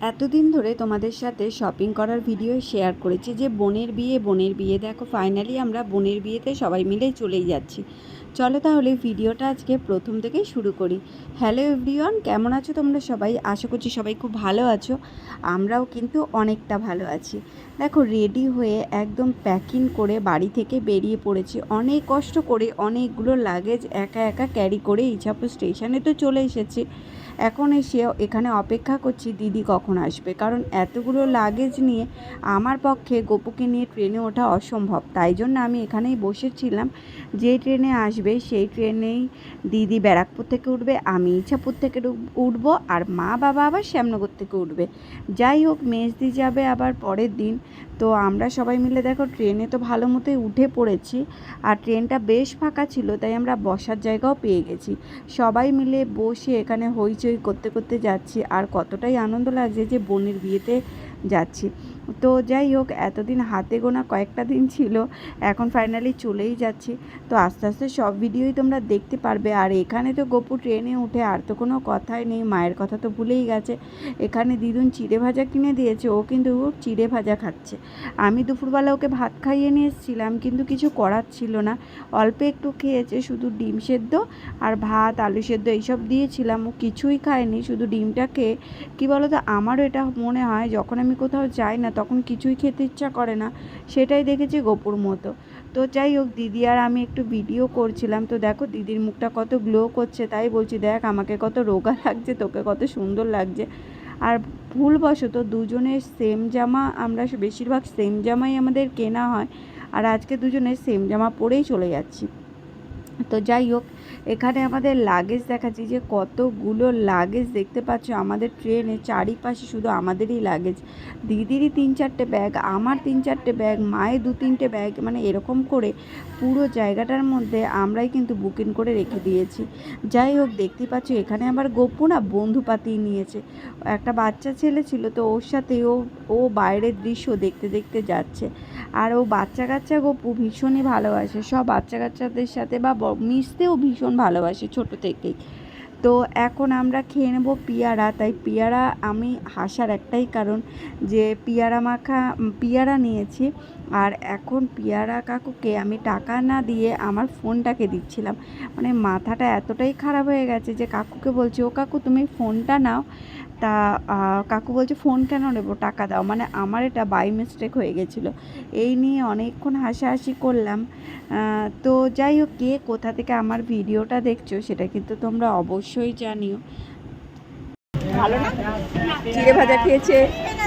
এতদিন ধরে তোমাদের সাথে শপিং করার ভিডিও শেয়ার করেছি যে বোনের বিয়ে দেখো ফাইনালি আমরা বোনের বিয়েতে সবাই মিলে চলেই যাচ্ছি। চলো তাহলে ভিডিওটা আজকে প্রথম থেকেই শুরু করি। হ্যালো এভরিওয়ান, কেমন আছো তোমরা সবাই? আশা করছি সবাই খুব ভালো আছো। আমরাও কিন্তু অনেকটা ভালো আছি। দেখো রেডি হয়ে একদম প্যাকিং করে বাড়ি থেকে বেরিয়ে পড়েছি, অনেক কষ্ট করে অনেকগুলো লাগেজ একা একা ক্যারি করে ইছাপুর স্টেশনে তো চলে এসেছি। এখন এসে এখানে অপেক্ষা করছি দিদি কখন আসবে, কারণ এতগুলো লাগেজ নিয়ে আমার পক্ষে গপুকে নিয়ে ট্রেনে ওঠা অসম্ভব। তাই জন্য আমি এখানেই বসেছিলাম, যে ট্রেনে আসবে সেই ট্রেনেই দিদি ব্যারাকপুর থেকে উঠবে, আমি ইছাপুর থেকে উঠবো, আর মা বাবা আবার শ্যামনগর থেকে উঠবে। যাই হোক, মেজদি যাবে আবার পরের দিন। তো আমরা সবাই মিলে দেখো ট্রেনে তো ভালো মতোই উঠে পড়েছি, আর ট্রেনটা বেশ ফাঁকা ছিল, তাই আমরা বসার জায়গাও পেয়ে গেছি। সবাই মিলে বসে এখানে হইচই করতে করতে যাচ্ছি, আর কতটাই আনন্দ লাগছে যে বোনের বিয়েতে যাচ্ছি। তো যাই হোক, এতদিন হাতে গোনা কয়েকটা দিন ছিল, এখন ফাইনালি চলেই যাচ্ছি। তো আস্তে আস্তে সব ভিডিওই তোমরা দেখতে পারবে। আর এখানে তো গপু ট্রেনে উঠে আর তো কোনো কথাই নেই, মায়ের কথা তো ভুলেই গেছে। এখানে দিদুন চিড়ে ভাজা কিনে দিয়েছে, ও কিন্তু চিড়ে ভাজা খাচ্ছে। আমি দুপুরবেলা ওকে ভাত খাইয়ে নিয়ে এসেছিলাম, কিন্তু কিছু করার ছিল না, অল্প একটু খেয়েছে, শুধু ডিম সেদ্ধ আর ভাত আলু সেদ্ধ এইসব দিয়েছিলাম, ও কিছুই খায়নি, শুধু ডিমটা খেয়ে। কী বলো তো, আমারও এটা মনে হয় যখন আমি কোথাও যাই না তখন কিছুই খেতে ইচ্ছা করে না, সেটাই দেখেছি গপুর মতো। তো যাই হোক, দিদি আর আমি একটু ভিডিও করছিলাম, তো দেখো দিদির মুখটা কত গ্লো করছে, তাই বলছি দেখ আমাকে কত রোগা লাগছে, তোকে কত সুন্দর লাগছে। আর ভুলবশত দুজনের সেম জামা, আমরা বেশিরভাগ সেম জামাই আমাদের কেনা হয়, আর আজকে দুজনের সেম জামা পরেই চলে যাচ্ছি। তো যাই হোক, এখানে আমাদের লাগেজ দেখাচ্ছি যে কতগুলো লাগেজ দেখতে পাচ্ছ আমাদের ট্রেনে, চারিপাশে শুধু আমাদেরই লাগেজ। দিদিরই 3-4টে ব্যাগ, আমার 3-4টে ব্যাগ, মায়ের 2-3টে ব্যাগ, মানে এরকম করে পুরো জায়গাটার মধ্যে আমরাই কিন্তু বুকিং করে রেখে দিয়েছি। যাই হোক, দেখতে পাচ্ছ এখানে আবার গপু না বন্ধু পাতিয়ে নিয়েছে, একটা বাচ্চা ছেলে ছিল, তো ওর সাথে ও বাইরের দৃশ্য দেখতে দেখতে যাচ্ছে। আর ও বাচ্চা কাচ্চা গপু ভীষণই ভালোবাসে, সব বাচ্চা কাচ্চাদের সাথে বা মিশতেও ভীষণ ভালোবাসে ছোট থেকেই। তো এখন আমরা খেয়ে নেবো পিয়ারা, তাই পিয়ারা আমি হাসার একটাই কারণ যে পিয়ারা নিয়েছি। আর এখন পিয়ারা কাকুকে আমি টাকা না দিয়ে আমার ফোনটাকে দিচ্ছিলাম, মানে মাথাটা এতটাই খারাপ হয়ে গেছে যে কাকুকে বলছি, ও কাকু তুমি ফোনটা নাও। তা কাকু বলছে ফোন কেন নেবো, টাকা দাও, মানে আমার এটা বাই মিস্টেক হয়ে গেছিলো। এই নিয়ে অনেকক্ষণ হাসাহাসি করলাম। তো যাই হোক, কে কোথা থেকে আমার ভিডিওটা দেখছো সেটা কিন্তু তোমরা অবশ্যই জানিও। ভালো না, চিড়ে ভাজা খেয়েছে,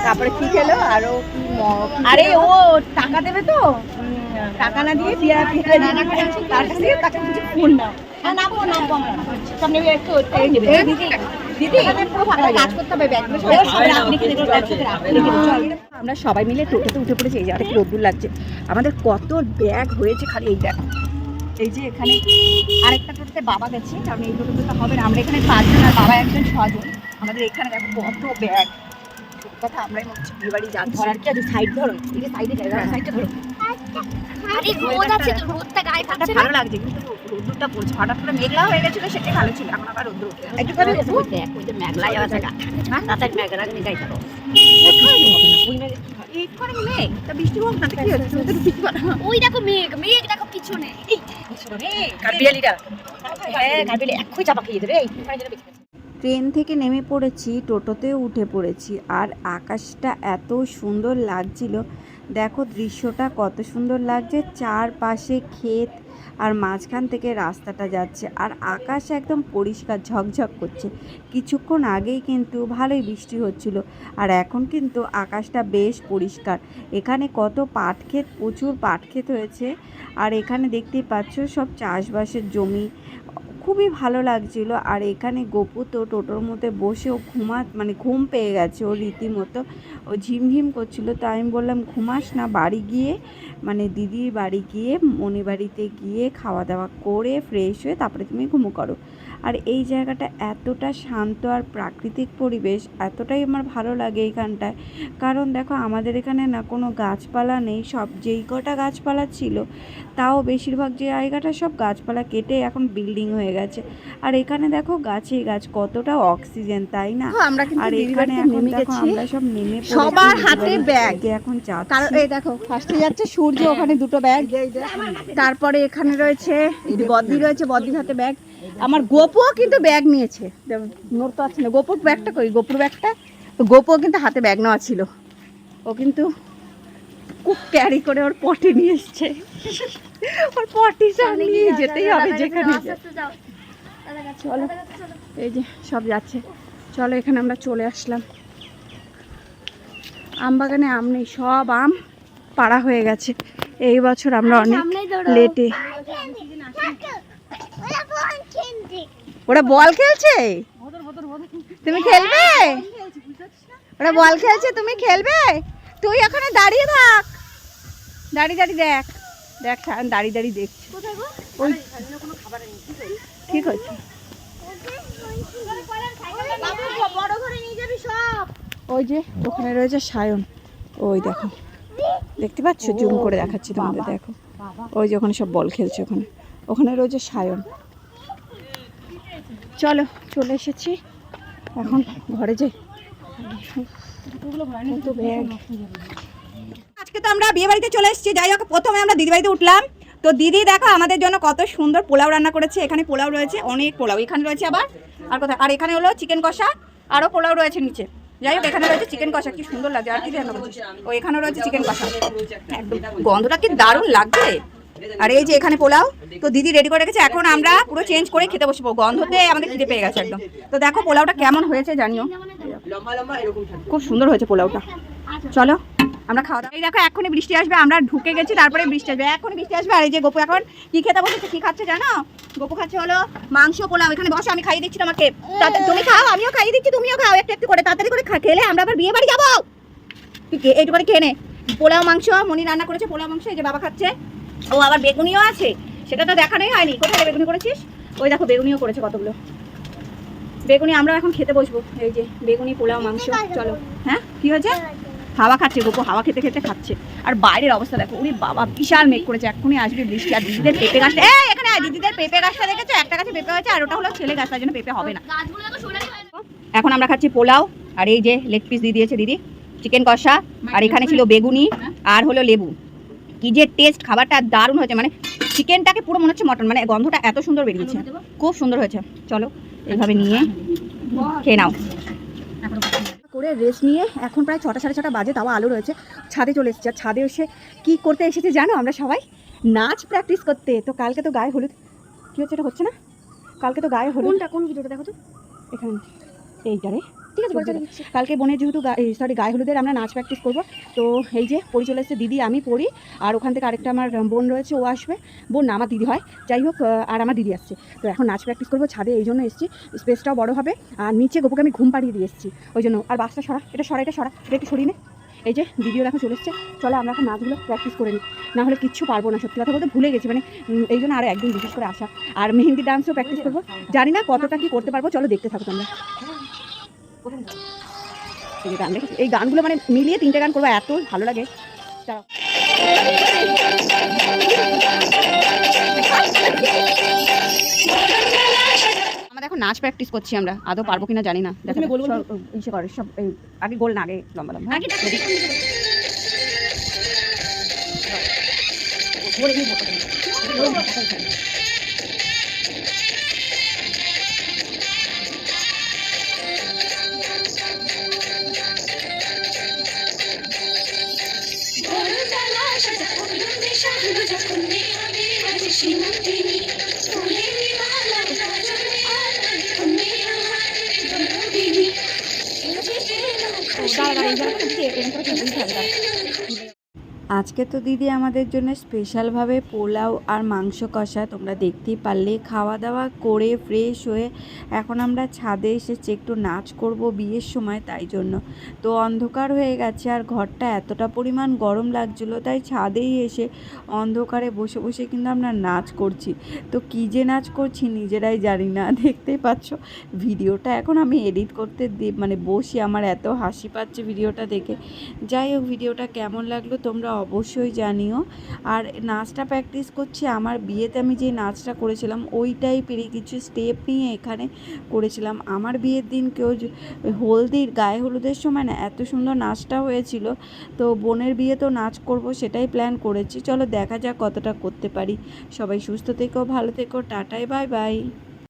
তারপরে কি খেলো আরো কি আরে ও টাকা দেবে তো, টাকা না দিয়ে পিয়ারা তার কাছ থেকে তাকে কিছু ফোন নাও। আমরা সবাই মিলে টোটোতে উঠে পড়েছি, এই জায়গাটা কি রোদ্দুর লাগছে, আমাদের কত ব্যাগ হয়েছে খালি এই দেখ। এই যে এখানে আরেকটা টোটোতে বাবা গেছে, কারণ এই টোটোতে তো হবে না, আমরা এখানে 5 জন আর বাবা একজন 6 জন। আমাদের এখানে দেখো কত ব্যাগ, কথা আমরাই হচ্ছে বিয়ে বাড়ি যাচ্ছি। ধরার কি আছে, সাইড ধরো, এই যে সাইডে জায়গা, সাইডটা ধরো। আরে রোদ আছে তো, রোদটা গায়ে লাগছে, ভালো লাগছে, কিন্তু রোদ্দুরটা পড়ছে, হঠাৎ করে মেঘলা হয়ে গেছিল, সেটাই ভালো ছিল, এখন আবার রোদ্দুর উঠে একটু করে দেখ, ওই যে মেঘলা যাওয়া জায়গা, হ্যাঁ তাতার মেঘলা নিয়ে যাইতে হবে, এক্ষুনি মেঘ, তা বৃষ্টি হোক না, কি হচ্ছে তুমি তো বৃষ্টি পারো, ওই দেখো মেঘ, মেঘ দেখো পিছনে, এই পিছনে কারবিয়ালিটা, হ্যাঁ কারবিয়ালি এক্ষুনি চাপা খেয়ে দেবে, এই ট্রেন থেকে নেমে পড়েছি, টোটোতেও উঠে পড়েছি, আর আকাশটা এত সুন্দর লাগছিল, দেখো দৃশ্যটা কত সুন্দর লাগছে, চারপাশে ক্ষেত আর মাঝখান থেকে রাস্তাটা যাচ্ছে, আর আকাশ একদম পরিষ্কার ঝকঝক করছে। কিছুক্ষণ আগেই কিন্তু ভালোই বৃষ্টি হচ্ছিল, আর এখন কিন্তু আকাশটা বেশ পরিষ্কার। এখানে কত পাট ক্ষেত, প্রচুর পাট ক্ষেত হয়েছে, আর এখানে দেখতেই পাচ্ছ সব চাষবাসের জমি, খুবই ভালো লাগছিল। আর এখানে গপু তো টোটোর মধ্যে বসে ও মানে ঘুম পেয়ে গেছে, ও রীতিমতো ও ঝিমঝিম করছিল, তাই আমি বললাম ঘুমাস না, বাড়ি গিয়ে মানে দিদির বাড়ি গিয়ে মনি বাড়িতে গিয়ে খাওয়া দাওয়া করে ফ্রেশ হয়ে তারপরে তুমি ঘুমো করো। আর এই জায়গাটা এতটা শান্ত আর প্রাকৃতিক পরিবেশ, এতটাই আমার ভালো লাগে এইখানটায়। কারণ দেখো আমাদের এখানে না কোনো গাছপালা নেই, সব যেই কটা গাছপালা ছিল তাও বেশিরভাগ যে জায়গাটা সব গাছপালা কেটে এখন বিল্ডিং হয়ে গেছে। আর এখানে দেখো গাছেই গাছ, কতটা অক্সিজেন, তাই না? আমরা কিন্তু আর দিদির এখানে বাড়িতে এখন নেমে দেখো গেছি। আমরা সব নেমে পড়েছি, সবার দিদির হাতে বাড়ির ব্যাগ। দিকে এখন যাচ্ছি। কারণ এই দেখো ফার্স্টে যাচ্ছে সূর্য, ওখানে দুটো ব্যাগ, তারপরে এখানে রয়েছে বদ্দি রয়েছে, বদ্দির হাতে ব্যাগ। আমার গোপুও কিন্তু ব্যাগ নিয়েছে, নড়তে পারছে না। গোপুর ব্যাগটা কই, গোপুর ব্যাগটা তো গোপুও কিন্তু হাতে ব্যাগ নেওয়া ছিল, ও কিন্তু খুব ক্যারি করে ওর পটি নিয়ে এসছে। ওর পটি সব নিয়ে যেতেই হবে যেখানে যায়। চলো এই যে সব যাচ্ছে, চলো এখানে আমরা চলে আসলাম। আম বাগানে আম নেই, সব আম পাড়া হয়ে গেছে। এই বছর আমরা অনেক লেটে। ওরা বল খেলছে, তুমি খেলবে? ওরা বল খেলছে, তুমি খেলবে? তুই এখানে দাঁড়িয়ে থাক, দাঁড়িয়ে দাঁড়িয়ে দেখ, দেখ দাঁড়িয়ে দাঁড়িয়ে দেখছি। ওই ঠিক আছে, ওই যে ওখানে রয়েছে সায়ন, ওই দেখো, দেখতে পাচ্ছ? জুম করে দেখাচ্ছি তোমাদের, দেখো ওই যে ওখানে সব বল খেলছে, ওখানে ওখানে রয়েছে সায়ন। চলো চলে এসেছি, এখন ঘরে যাই। আজকে তো আমরা বিয়ে বাড়িতে চলে এসেছি। যাই হোক, প্রথমে আমরা দিদি বাড়িতে উঠলাম। তো দিদি দেখো আমাদের জন্য কত সুন্দর পোলাও রান্না করেছে। এখানে পোলাও রয়েছে, অনেক পোলাও। এখানে রয়েছে আবার আর কোথায়, আর এখানে হলো চিকেন কষা, আরও পোলাও রয়েছে নিচে। যাই হোক, এখানে রয়েছে চিকেন কষা, কি সুন্দর লাগছে। আর কি রান্না করছিস? ও এখানে রয়েছে চিকেন কষা, একদম গন্ধটা কি দারুণ লাগছে। আর এই যে এখানে পোলাও তো দিদি রেডি করে রেখেছে। এখন আমরা পুরো চেঞ্জ করে খেতে বসবো, গন্ধতে আমাদের খিদে পেয়ে গেছে একদম। তো দেখো পোলাওটা কেমন হয়েছে জানিও, খুব সুন্দর হয়েছে পোলাওটা। চলো আমরা খাওয়া দাওয়া। এই দেখো এখনই বৃষ্টি আসবে, আমরা ঢুকে গেছি, তারপরে বৃষ্টি আসবে, এখনই বৃষ্টি আসবে। আর এই যে গোপু এখন কি খেতে বসেছে, কি খাচ্ছে জানো? গোপু খাচ্ছে হলো মাংস পোলাও। এখানে বসো, আমি খাইয়ে দিচ্ছি তোমাকে। তুমি খাও, আমিও খাইয়ে দিচ্ছি, তুমিও খাও একটু একটু করে, তাড়াতাড়ি করে খেলে আমরা আবার বিয়ে বাড়ি যাবো। তুই এইটু করে খেয়ে নে। পোলাও মাংস মনি রান্না করেছে, পোলাও মাংস, এই যে বাবা খাচ্ছে। ও আবার বেগুনিও আছে, সেটা তো দেখানোই হয়নি। কোথায় বেগুনি করেছিস? ওই দেখো বেগুনিও করেছে কতগুলো বেগুনি। আমরা এখন খেতে বসবো, এই যে বেগুনি পোলাও মাংস। চলো। হ্যাঁ কি হয়েছে? হাওয়া খাচ্ছে গোপু, হাওয়া খেতে খেতে খাচ্ছে। আর বাইরের অবস্থা দেখো, উনি বাবা বিশাল মেঘ করেছে, এক্ষুনি আসবে বৃষ্টি। আর দিদিদের পেঁপে গাছটা, এখানে দিদিদের পেঁপে গাছটা দেখেছো? একটা গাছে পেঁপে হয়েছে, আর ওটা হলো ছেলে গাছ, তার জন্য পেঁপে হবে না। এখন আমরা খাচ্ছি পোলাও, আর এই যে লেগ পিস দিয়ে দিয়েছে দিদি, চিকেন কষা, আর এখানে ছিল বেগুনি আর হলো লেবু। কি যে টেস্ট, খাবারটা দারুণ হয়েছে। মানে চিকেনটাকে পুরো মনে হচ্ছে মটন, মানে গন্ধটা এত সুন্দর বেরিয়েছে, খুব সুন্দর হয়েছে। চলো এইভাবে নিয়ে খেয়ে নাও। করে রেস্ট নিয়ে এখন প্রায় 6টা সাড়ে 6টা বাজে, তাও আলো রয়েছে। ছাদে চলে এসেছি। আর ছাদে এসে কি করতে এসেছি জানো? আমরা সবাই নাচ প্র্যাকটিস করতে। তো কালকে তো গায়ে হলুদ, কি হচ্ছে এটা হচ্ছে না? কালকে তো গায়ে হলুদ, কোন ভিডিওটা দেখো তো এখানে, এইটারে ঠিক আছে। কালকে বোনের যেহেতু গায়ে হলুদের আমরা নাচ প্র্যাকটিস করবো। তো এই যে পড়ি চলে এসেছে দিদি, আমি পড়ি, আর ওখান থেকে আরেকটা আমার বোন রয়েছে, ও আসবে। বোন না, আমার দিদি হয়, যাই হোক। আর আমার দিদি আসছে। তো এখন নাচ প্র্যাকটিস করবো ছাদে, এই জন্য এসেছি। স্পেসটাও বড় হবে। আর নিচে গোপুকে আমি ঘুম পাড়িয়ে দিয়ে এসেছি, ওই জন্য। আর বাসটা সরা, এটা সরা, এটা সরা, এটা একটু সরিয়ে নে। এই যে দিদিও দেখো চলে এসছে। চলো আমরা এখন নাচগুলো প্র্যাকটিস করে নিই, না হলে কিচ্ছু পারবো না। সত্যি কথা বলতে ভুলে গেছি, মানে এই জন্য আরও একদিন বিশেষ করে আসা। আর মেহেন্দি ডান্সও প্র্যাকটিস করবো, জানি না কতটা কি করতে পারবো। চলো দেখতে থাকো তোমরা। এই গান দেখো, এই গানগুলো মানে মিলিয়ে 3টে গান করবো, এত ভালো লাগে। আমাদের এখন নাচ প্র্যাকটিস করছি আমরা, আদৌ পারবো কিনা জানি না। দেখো ইসে করে সব, আগে গোল না, আগে লম্বা লম্বা। আজকে তো দিদি আমাদের জন্য স্পেশালভাবে পোলাও আর মাংস কষা, তোমরা দেখতেই পারলে। খাওয়া দাওয়া করে ফ্রেশ হয়ে এখন আমরা ছাদে এসেছি, একটু নাচ করব বিয়ের সময়, তাই জন্য। তো অন্ধকার হয়ে গেছে আর ঘরটা এতটা পরিমাণ গরম লাগছিলো, তাই ছাদেই এসে অন্ধকারে বসে বসে কিন্তু আমরা নাচ করছি। তো কী যে নাচ করছি নিজেরাই জানি না, দেখতেই পাচ্ছ। ভিডিওটা এখন আমি এডিট করতে মানে বসি, আমার এত হাসি পাচ্ছে ভিডিওটা দেখে। যাই হোক, ভিডিওটা কেমন লাগলো তোমরা অবশ্যই জানিও। আর নাচটা প্র্যাকটিস করছি, আমার বিয়েতে আমি যে নাচটা করেছিলাম ওই টাইপেরই কিছু স্টেপ নিয়ে এখানে করেছিলাম। আমার বিয়ের দিন কেউ হলদির গায়ে হলুদের সময় না এত সুন্দর নাচটা হয়েছিল। তো বোনের বিয়েতেও নাচ করব সেটাই প্ল্যান করেছি। চলো দেখা যাক কতটা করতে পারি। সবাই সুস্থ থেকো, ভালো থেকো, টাটাই বাই বাই।